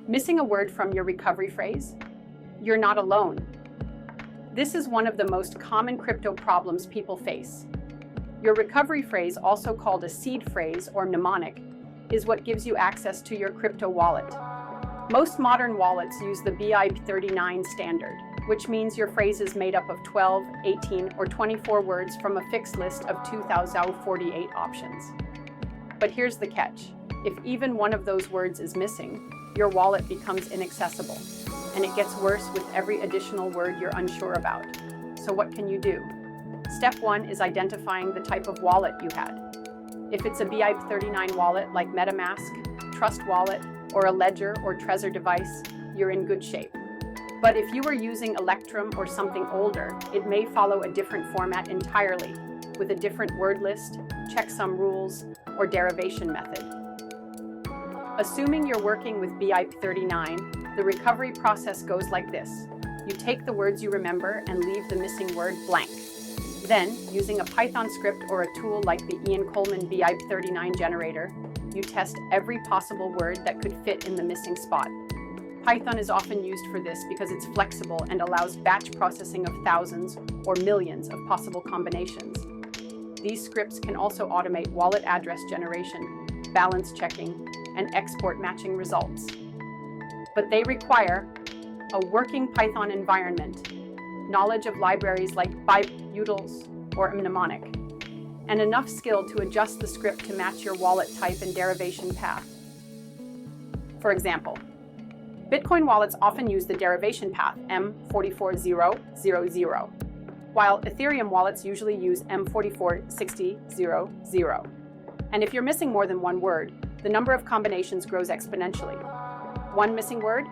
Missing a word from your recovery phrase? You're not alone. This is one of the most common crypto problems people face. Your recovery phrase, also called a seed phrase or mnemonic, is what gives you access to your crypto wallet. Most modern wallets use the BIP39 standard, which means your phrase is made up of 12, 18, or 24 words from a fixed list of 2,048 options. But here's the catch. If even one of those words is missing, your wallet becomes inaccessible. And it gets worse with every additional word you're unsure about. So what can you do? Step 1 is identifying the type of wallet you had. If it's a BIP39 wallet like MetaMask, Trust Wallet, or a Ledger or Trezor device, you're in good shape. But if you were using Electrum or something older, it may follow a different format entirely, with a different word list, checksum rules, or derivation method. Assuming you're working with BIP39, the recovery process goes like this. You take the words you remember and leave the missing word blank. Then, using a Python script or a tool like the Ian Coleman BIP39 generator, you test every possible word that could fit in the missing spot. Python is often used for this because it's flexible and allows batch processing of thousands or millions of possible combinations. These scripts can also automate wallet address generation, balance checking, and export matching results. But they require a working Python environment, knowledge of libraries like BIP, utils, or a mnemonic, and enough skill to adjust the script to match your wallet type and derivation path. For example, Bitcoin wallets often use the derivation path M44000, while Ethereum wallets usually use M446000. And if you're missing more than one word, the number of combinations grows exponentially. One missing word?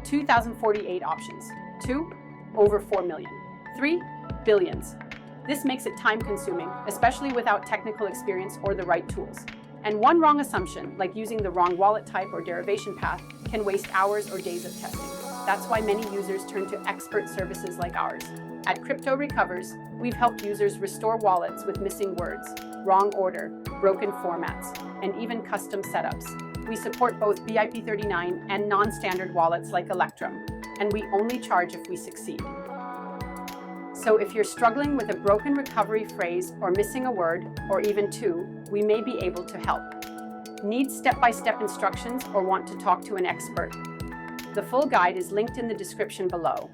2,048 options. 2? Over 4 million. 3? Billions. This makes it time-consuming, especially without technical experience or the right tools. And one wrong assumption, like using the wrong wallet type or derivation path, can waste hours or days of testing. That's why many users turn to expert services like ours. At Crypto Recovers, we've helped users restore wallets with missing words, wrong order, broken formats, and even custom setups. We support both BIP39 and non-standard wallets like Electrum, and we only charge if we succeed. So if you're struggling with a broken recovery phrase or missing a word, or even two, we may be able to help. Need step-by-step instructions or want to talk to an expert? The full guide is linked in the description below.